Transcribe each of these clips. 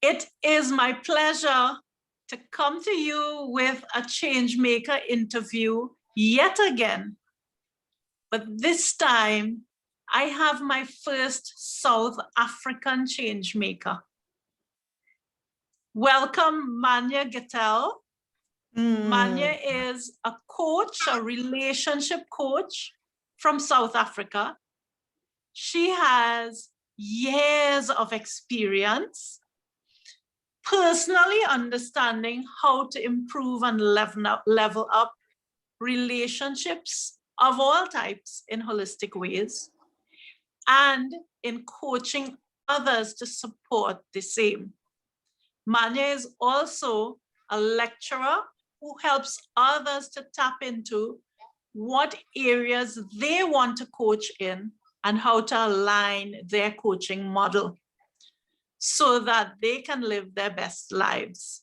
It is my pleasure to come to you with a Changemaker interview yet again. But this time, I have my first South African Changemaker. Welcome, Manya Gittel. Manya is a coach, a relationship coach from South Africa. She has years of experience personally understanding how to improve and level up relationships of all types in holistic ways, and in coaching others to support the same. Manya is also a lecturer who helps others to tap into what areas they want to coach in and how to align their coaching model so that they can live their best lives.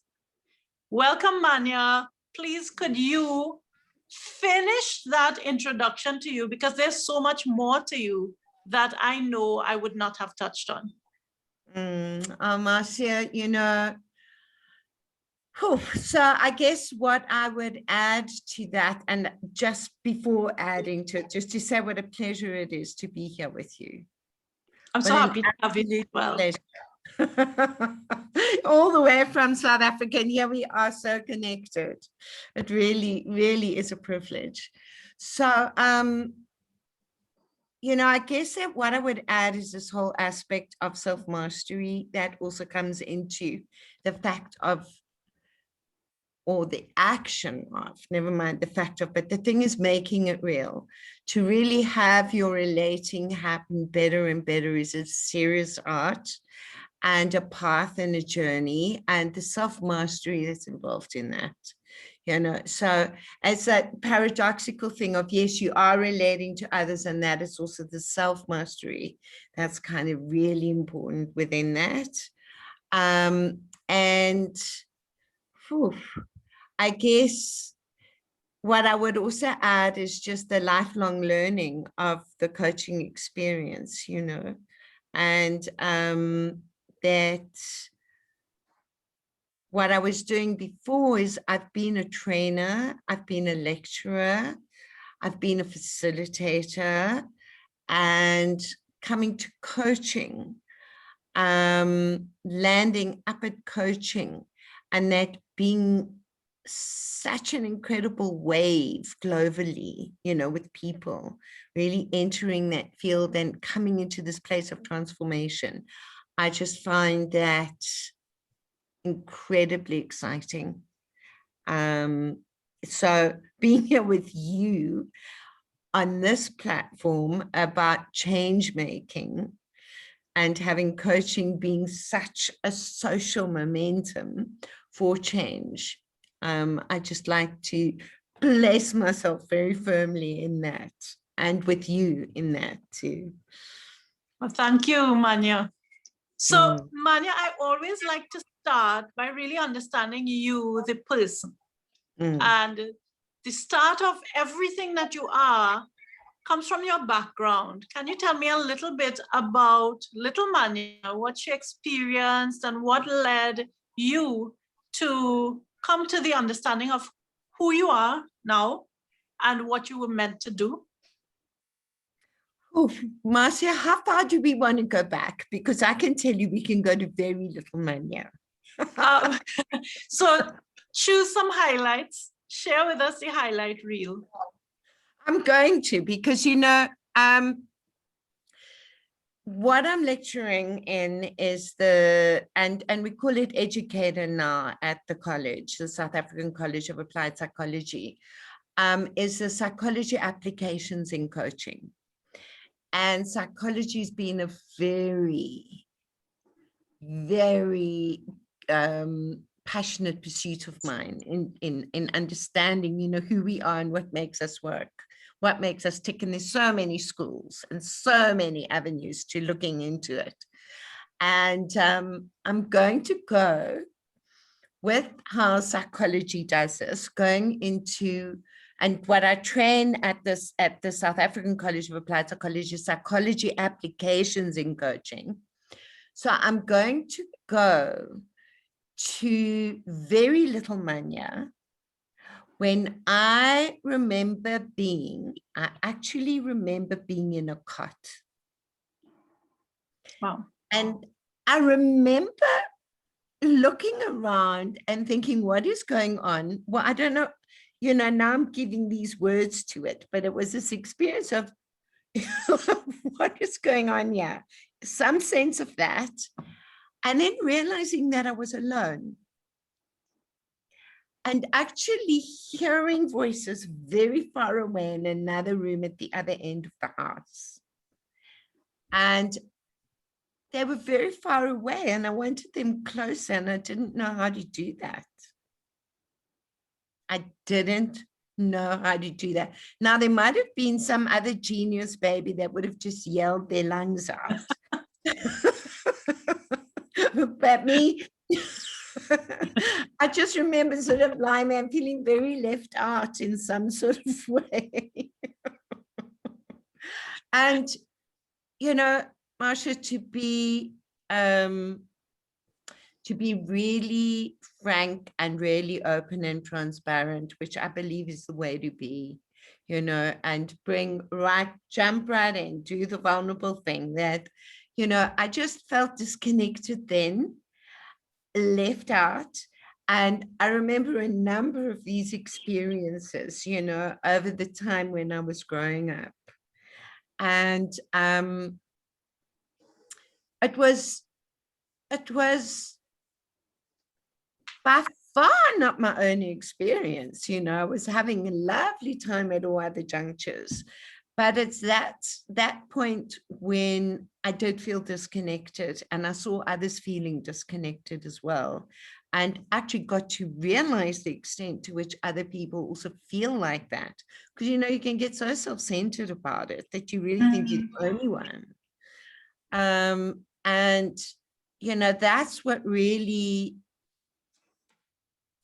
Welcome, Manya. Please, could you finish that introduction to you, because there's so much more to you that I know I would not have touched on. Marcia, you know, so I guess what I would add to that, and just before adding to it, just to say what a pleasure it is to be here with you. I'm so happy to have you as well. All the way from South Africa, and here we are so connected. It really, really is a privilege. So, you know, I guess that what I would add is this whole aspect of self-mastery that also comes into the fact of, or the action of, never mind the fact of, but the thing is making it real. To really have your relating happen better and better is a serious art and a path and a journey, and the self-mastery that's involved in that. You know, so it's that paradoxical thing of, yes, you are relating to others, and that is also the self-mastery that's kind of really important within that. And I guess what I would also add is just the lifelong learning of the coaching experience, you know, and that what I was doing before is I've been a trainer, I've been a lecturer, I've been a facilitator, and coming to coaching, landing up at coaching, and that being such an incredible wave globally, you know, with people really entering that field and coming into this place of transformation. I just find that incredibly exciting. So being here with you on this platform about change making and having coaching being such a social momentum for change, I just like to place myself very firmly in that, and with you in that too. Well, thank you, Manya. So, Manya, I always like to start by really understanding you, the person. And the start of everything that you are comes from your background. Can you tell me a little bit about little Manya, what she experienced and what led you to come to the understanding of who you are now and what you were meant to do? Oh, Marcia, how far do we want to go back? Because I can tell you we can go to very little Manya. So choose some highlights, share with us the highlight reel. I'm going to, because, you know, what I'm lecturing in is and we call it educator now at the college, the South African College of Applied Psychology, is the psychology applications in coaching. And psychology has been a very, very passionate pursuit of mine in understanding, you know, who we are and what makes us work, what makes us tick. And there's so many schools and so many avenues to looking into it. And I'm going to go with how psychology does this, going into, and what I train at the South African College of Applied Psychology, psychology applications in coaching. So I'm going to go to very little Manya. When I actually remember being in a cot. Wow. And I remember looking around and thinking, what is going on? Well, I don't know, now I'm giving these words to it, but it was this experience of what is going on here? Some sense of that. And then realizing that I was alone. And actually hearing voices very far away in another room at the other end of the house. And they were very far away and I wanted them closer and I didn't know how to do that. I didn't know how to do that. Now, there might have been some other genius baby that would have just yelled their lungs out. But me, I just remember sort of lying there and feeling very left out in some sort of way. And, Marsha, to be really frank and really open and transparent, which I believe is the way to be, and jump right in, do the vulnerable thing that, I just felt disconnected then, left out. And I remember a number of these experiences, over the time when I was growing up. And it was by far not my only experience. I was having a lovely time at all other junctures, but it's that point when I did feel disconnected and I saw others feeling disconnected as well, and actually got to realize the extent to which other people also feel like that. Because, you can get so self-centered about it that you really think you're the only one. And, that's what really,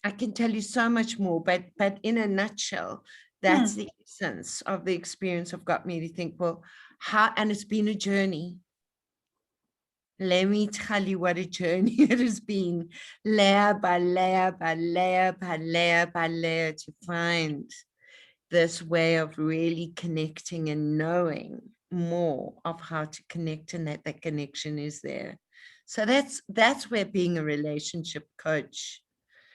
I can tell you so much more, but in a nutshell, that's the essence of the experience of got me to think, well, and it's been a journey. Let me tell you what a journey it has been, layer by layer by layer by layer by layer, to find this way of really connecting and knowing more of how to connect, and that connection is there. So that's where being a relationship coach.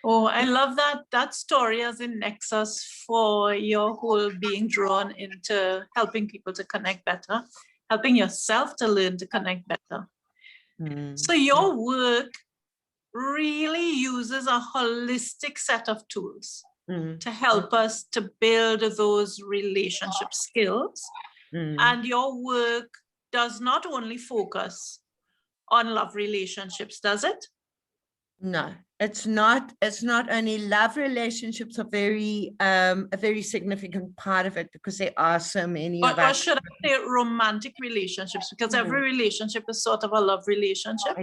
Oh, I love that story as a nexus for your whole being drawn into helping people to connect better, helping yourself to learn to connect better. So your work really uses a holistic set of tools to help us to build those relationship skills. And your work does not only focus on love relationships, does it? No, it's not. It's not only love relationships are a very significant part of it, because there are so many of us. Or should I say romantic relationships, because every relationship is sort of a love relationship.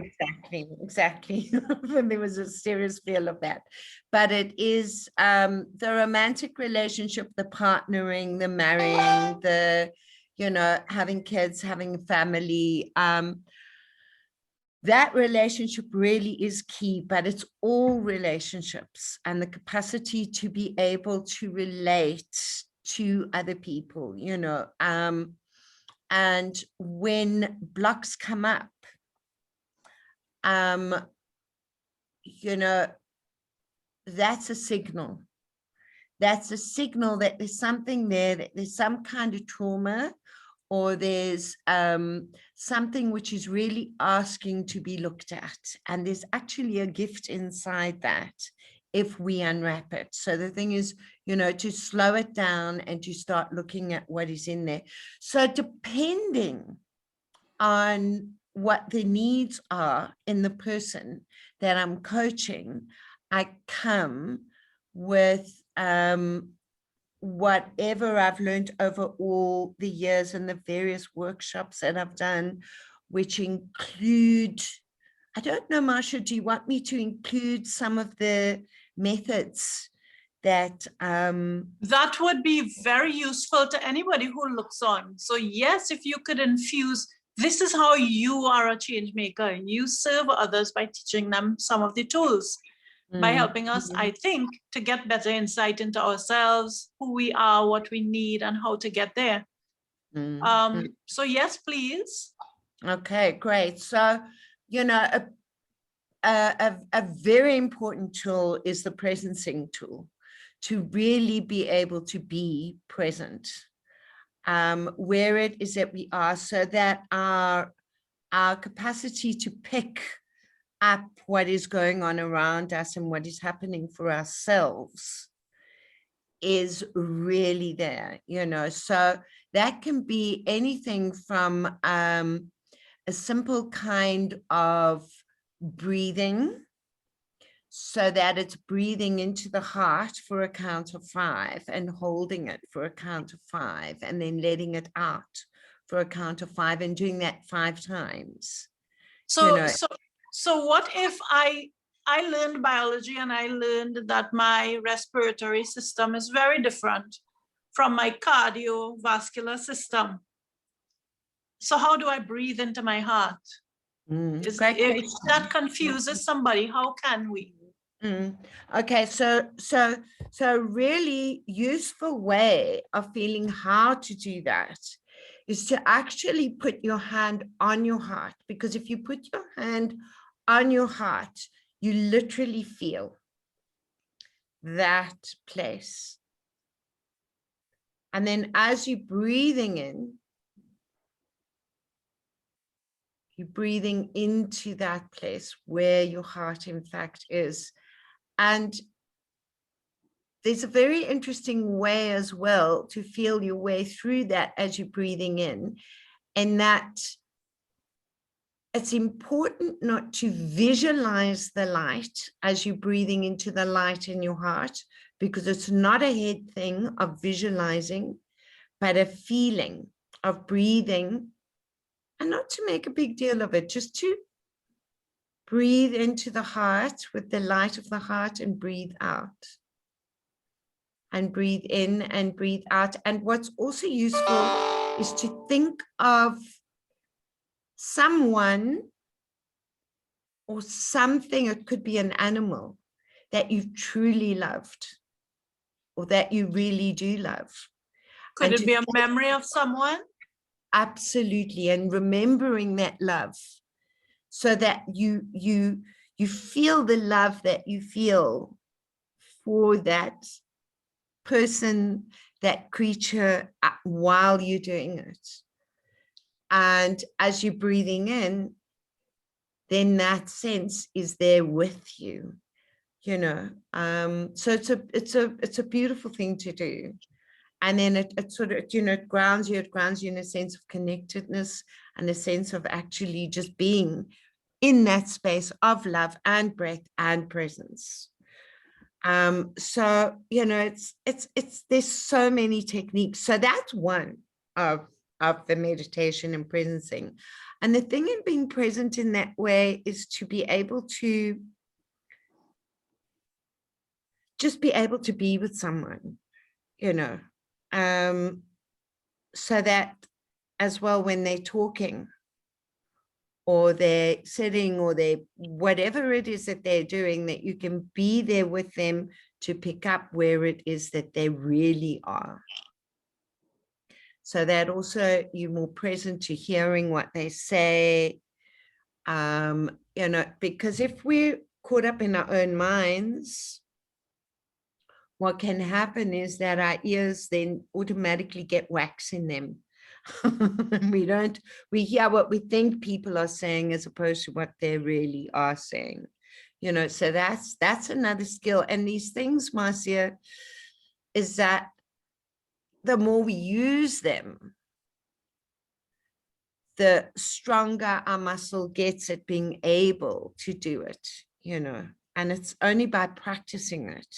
Exactly. There was a serious feel of that. But it is the romantic relationship, the partnering, the marrying, the, having kids, having a family. That relationship really is key, but it's all relationships and the capacity to be able to relate to other people, and when blocks come up, that's a signal. That's a signal that there's something there, that there's some kind of trauma, or there's something which is really asking to be looked at. And there's actually a gift inside that if we unwrap it. So the thing is, to slow it down and to start looking at what is in there. So depending on what the needs are in the person that I'm coaching, I come with whatever I've learned over all the years and the various workshops that I've done, which include, I don't know, Marsha, do you want me to include some of the methods that that would be very useful to anybody who looks on. So yes, if you could infuse this is how you are a change maker. You serve others by teaching them some of the tools, by helping us, I think, to get better insight into ourselves, who we are, what we need, and how to get there. So yes, please. Okay, great. So, you know, a very important tool is the presencing tool, to really be able to be present where it is that we are, so that our capacity to pick up what is going on around us and what is happening for ourselves is really there, you know. So that can be anything from a simple kind of breathing, so that it's breathing into the heart for a count of 5 and holding it for a count of 5 and then letting it out for a count of 5 and doing that 5 times. So, you know, so what if I learned biology and I learned that my respiratory system is very different from my cardiovascular system? So how do I breathe into my heart? If that confuses somebody, how can we? Okay, so really useful way of feeling how to do that is to actually put your hand on your heart, because if you put your hand on your heart, you literally feel that place. And then as you're breathing in, you're breathing into that place where your heart in fact is. And there's a very interesting way as well to feel your way through that as you're breathing in, and that it's important not to visualize the light as you're breathing into the light in your heart, because it's not a head thing of visualizing, but a feeling of breathing, and not to make a big deal of it, just to breathe into the heart with the light of the heart and breathe out. And breathe in and breathe out. And what's also useful is to think of someone or something, it could be an animal, that you've truly loved or that you really do love. Could it be a memory of someone? Absolutely. And remembering that love, so that you feel the love that you feel for that person, that creature, while you're doing it. And as you're breathing in, then that sense is there with you, you know. So it's a beautiful thing to do. And then it sort of, you know, it grounds you in a sense of connectedness and a sense of actually just being in that space of love and breath and presence. So, you know, it's there's so many techniques. So that's one of the meditation and presencing. And the thing in being present in that way is to be able to just be able to be with someone, you know, so that as well, when they're talking or they're sitting or they whatever it is that they're doing, that you can be there with them to pick up where it is that they really are. So that also you're more present to hearing what they say, you know, because if we're caught up in our own minds, what can happen is that our ears then automatically get wax in them. We hear what we think people are saying as opposed to what they really are saying, you know. So that's another skill. And these things, Marcia, is that the more we use them, the stronger our muscle gets at being able to do it, you know. And it's only by practicing it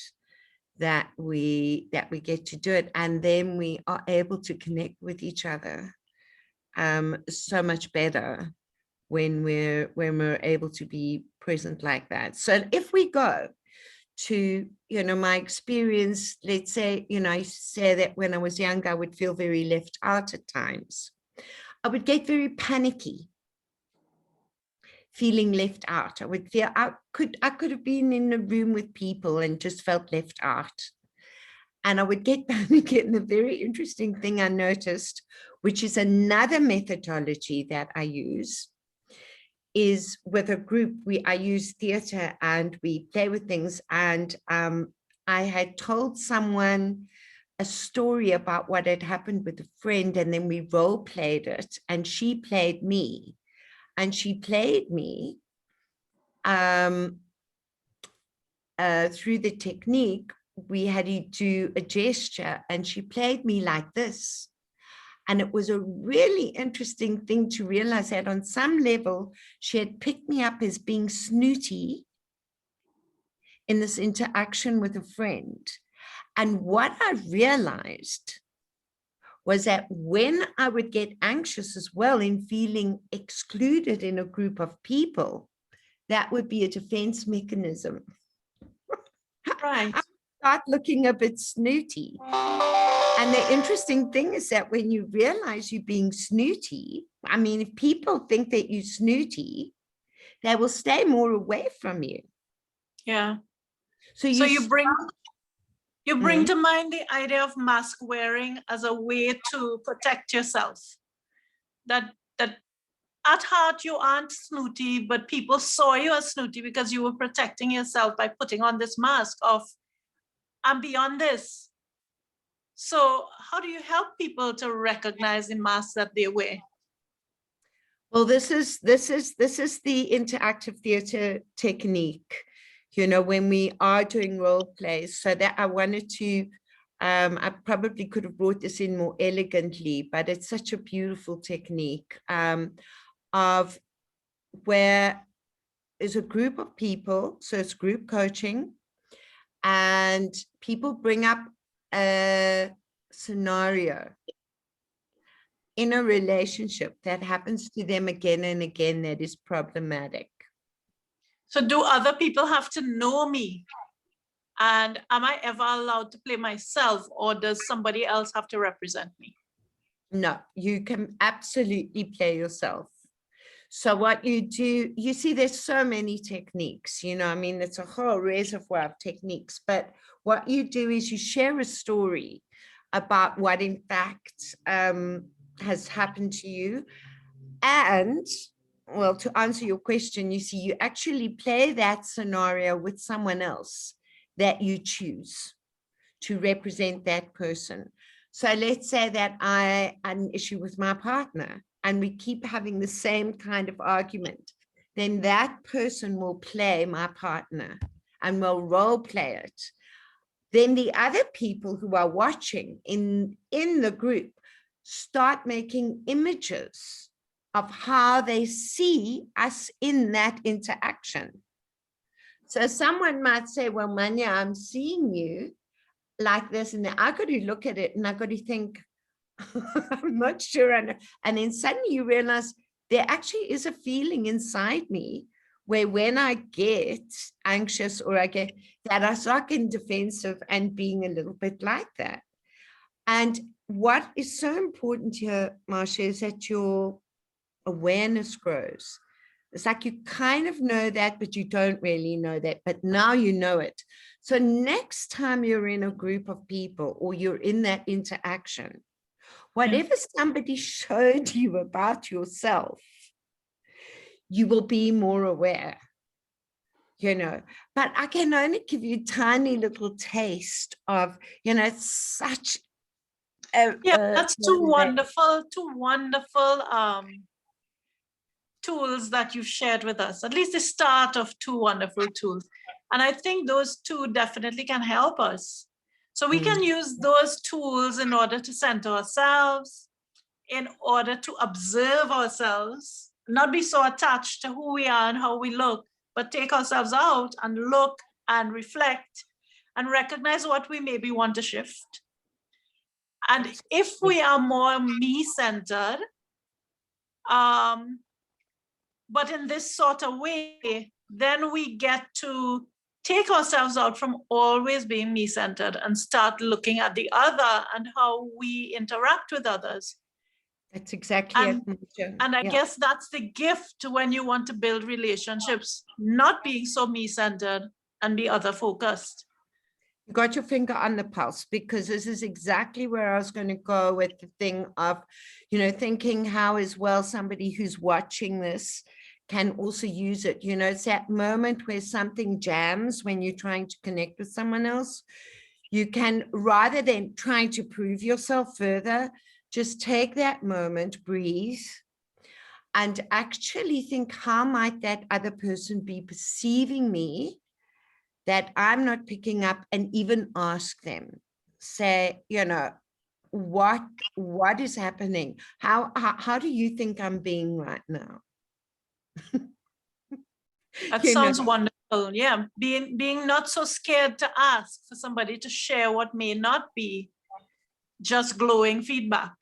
that we get to do it, and then we are able to connect with each other so much better when we're able to be present like that. So if we go to, you know, my experience, let's say, you know, I say that when I was young, I would feel very left out at times. I would get very panicky, feeling left out. I would feel I could have been in a room with people and just felt left out. And I would get panicky. And the very interesting thing I noticed, which is another methodology that I use, is with a group, I use theater and we play with things. And I had told someone a story about what had happened with a friend, and then we role played it, and she played me. And she played me through the technique. We had to do a gesture, and she played me like this. And it was a really interesting thing to realize that on some level, she had picked me up as being snooty in this interaction with a friend. And what I realized was that when I would get anxious as well in feeling excluded in a group of people, that would be a defense mechanism. Right. I start looking a bit snooty. And the interesting thing is that when you realize you're being snooty, I mean, if people think that you're snooty, they will stay more away from you. Yeah. So you bring to mind the idea of mask wearing as a way to protect yourself. That at heart you aren't snooty, but people saw you as snooty because you were protecting yourself by putting on this mask of, I'm beyond this. So how do you help people to recognize the mask that they wear? Well, this is the interactive theater technique, you know, when we are doing role plays. So that I wanted to, I probably could have brought this in more elegantly, but it's such a beautiful technique of where is a group of people. So it's group coaching, and people bring up a scenario in a relationship that happens to them again and again that is problematic. So do other people have to know me? And am I ever allowed to play myself, or does somebody else have to represent me? No, you can absolutely play yourself. So what you do, you see, there's so many techniques, you know, I mean, it's a whole reservoir of techniques, but what you do is you share a story about what in fact has happened to you. And well, to answer your question, you see, you actually play that scenario with someone else that you choose to represent that person. So let's say that I had an issue with my partner and we keep having the same kind of argument, then that person will play my partner and will role play it. Then the other people who are watching in the group start making images of how they see us in that interaction. So someone might say, well, Manya, I'm seeing you like this. And I got to look at it and I got to think, I'm not sure. And then suddenly you realize there actually is a feeling inside me where when I get anxious or I get that, I start getting defensive and being a little bit like that. And what is so important here, Marcia, is that your awareness grows. It's like you kind of know that, but you don't really know that, but now you know it. So next time you're in a group of people or you're in that interaction, whatever somebody showed you about yourself, you will be more aware, you know. But I can only give you a tiny little taste of, you know, it's such a... that's two wonderful tools that you've shared with us, at least the start of two wonderful tools. And I think those two definitely can help us. So we can use those tools in order to center ourselves, in order to observe ourselves, not be so attached to who we are and how we look, but take ourselves out and look and reflect and recognize what we maybe want to shift. And if we are more me-centered, but in this sort of way, then we get to take ourselves out from always being me-centered and start looking at the other and how we interact with others. That's exactly it. And I Yeah. guess that's the gift when you want to build relationships, not being so me-centered and be other-focused. You got your finger on the pulse, because this is exactly where I was going to go with the thing of, you know, thinking how as well somebody who's watching this can also use it. You know, it's that moment where something jams when you're trying to connect with someone else. You can, rather than trying to prove yourself further, just take that moment, breathe, and actually think, how might that other person be perceiving me that I'm not picking up, and even ask them, say, you know, what is happening? How do you think I'm being right now? That You know, sounds wonderful. Yeah, being not so scared to ask for somebody to share what may not be just glowing feedback,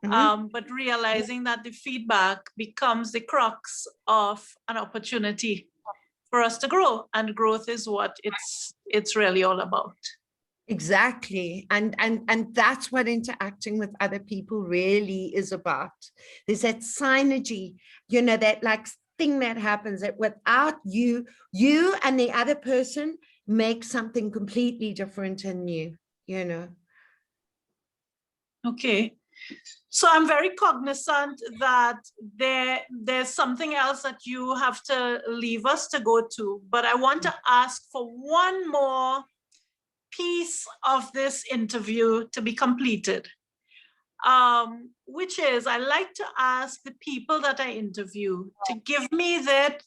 but realizing that the feedback becomes the crux of an opportunity for us to grow, and growth is what it's really all about. exactly. And that's what interacting with other people really is about. There's that synergy, you know, that like thing that happens that without you and the other person make something completely different and new, you know. Okay. So I'm very cognizant that there's something else that you have to leave us to go to, but I want to ask for one more piece of this interview to be completed, which is I like to ask the people that I interview to give me their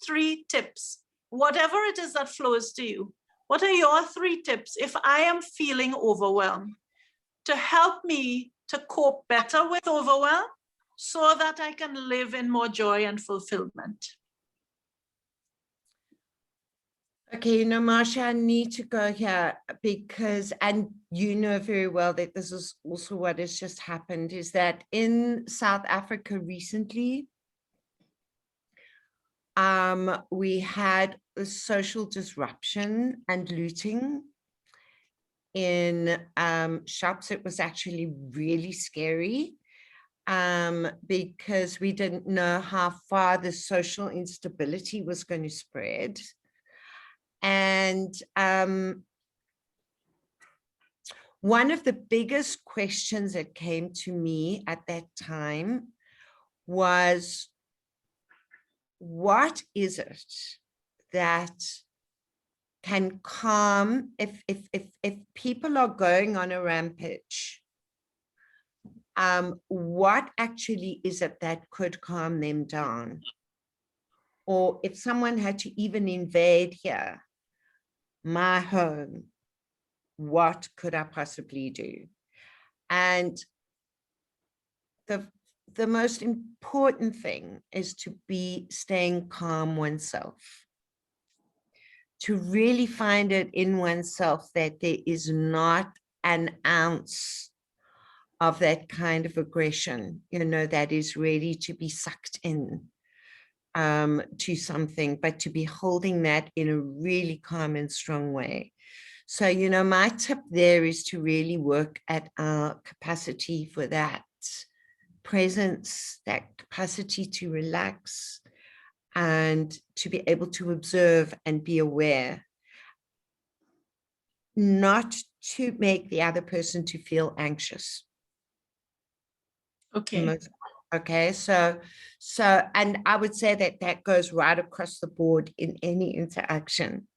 three tips, whatever it is that flows to you. What are your 3 tips if I am feeling overwhelmed, to help me to cope better with overwhelm so that I can live in more joy and fulfillment? Okay, you know, Marsha, I need to go here because, and you know very well that this is also what has just happened, is that in South Africa recently, we had a social disruption and looting in shops. It was actually really scary because we didn't know how far the social instability was going to spread. And one of the biggest questions that came to me at that time was, what is it that can calm, if people are going on a rampage, what actually is it that could calm them down? Or if someone had to even invade here, my home, what could I possibly do? And the most important thing is to be staying calm oneself, to really find it in oneself that there is not an ounce of that kind of aggression, you know, that is ready to be sucked in to something, but to be holding that in a really calm and strong way. So, you know, my tip there is to really work at our capacity for that presence, that capacity to relax and to be able to observe and be aware, not to make the other person to feel anxious. Okay. Okay, so and I would say that that goes right across the board in any interaction.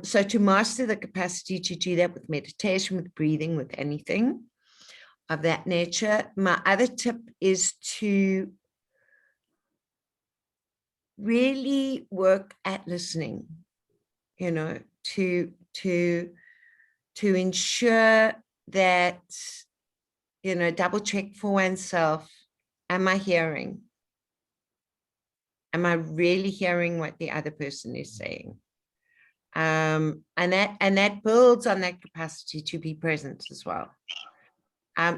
So to master the capacity to do that with meditation, with breathing, with anything of that nature, my other tip is to really work at listening, you know, to ensure that, you know, double check for oneself, am I hearing? Am I really hearing what the other person is saying? And that builds on that capacity to be present as well.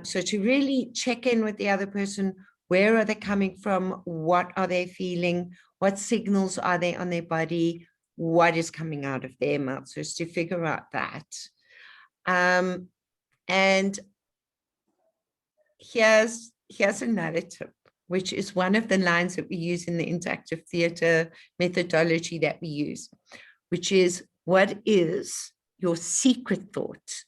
So to really check in with the other person, where are they coming from? What are they feeling? What signals are they on their body? What is coming out of their mouth? So it's to figure out that. And here's another tip, which is one of the lines that we use in the interactive theater methodology that we use, which is, what is your secret thought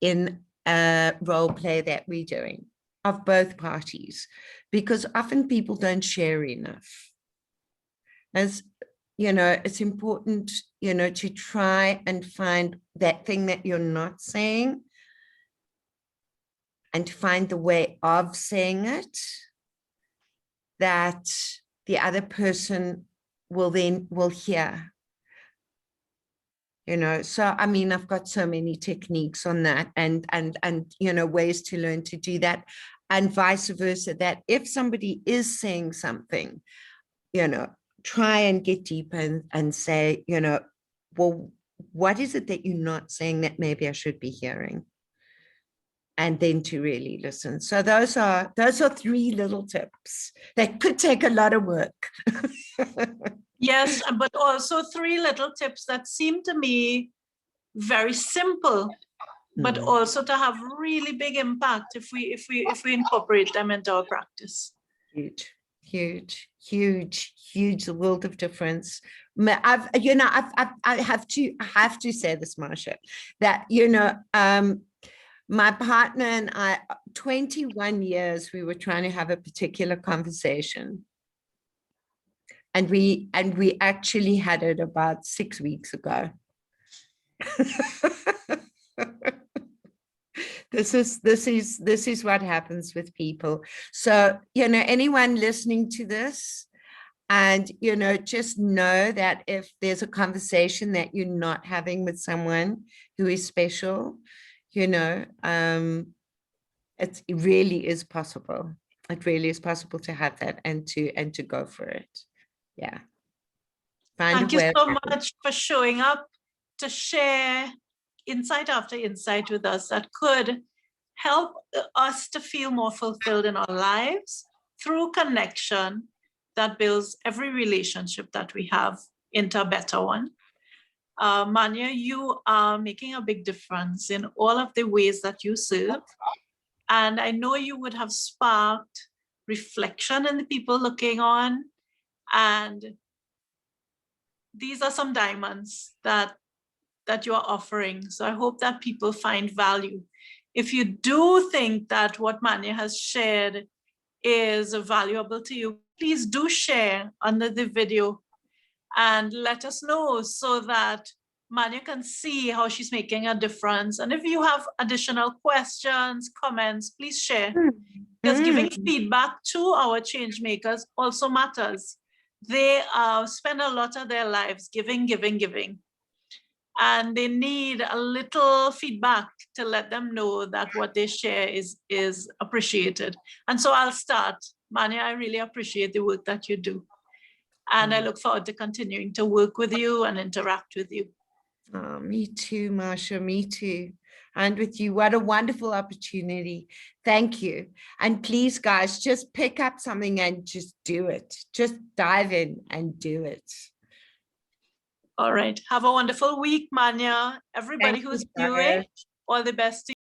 in a role play that we're doing of both parties? Because often people don't share enough. As you know, it's important, you know, to try and find that thing that you're not saying and to find the way of saying it that the other person will hear. You know, so I mean, I've got so many techniques on that, and you know, ways to learn to do that, and vice versa, that if somebody is saying something, you know, try and get deeper and say, you know, well, what is it that you're not saying that maybe I should be hearing? And then to really listen. So those are 3 little tips that could take a lot of work. Yes, but also 3 little tips that seem to me very simple, but also to have really big impact if we incorporate them into our practice. Huge world of difference. I have to say this, Marsha, that, you know, my partner and I, 21 years, we were trying to have a particular conversation. And we actually had it about 6 weeks ago. This is what happens with people. So, you know, anyone listening to this, and, you know, just know that if there's a conversation that you're not having with someone who is special, you know, it really is possible. It really is possible to have that and to go for it. Yeah. Thank you so much for showing up to share insight after insight with us that could help us to feel more fulfilled in our lives through connection that builds every relationship that we have into a better one. Manya, you are making a big difference in all of the ways that you serve. And I know you would have sparked reflection in the people looking on. And these are some diamonds that you are offering. So I hope that people find value. If you do think that what Manya has shared is valuable to you, please do share under the video and let us know so that Manya can see how she's making a difference. And if you have additional questions, comments, please share. Because giving feedback to our change makers also matters. They spend a lot of their lives giving. And they need a little feedback to let them know that what they share is appreciated. And so I'll start. Manya, I really appreciate the work that you do. And I look forward to continuing to work with you and interact with you. Oh, me too, Marsha, me too. And with you, what a wonderful opportunity. Thank you. And please, guys, just pick up something and just do it. Just dive in and do it. All right. Have a wonderful week, Manya. Everybody who's doing, all the best to you.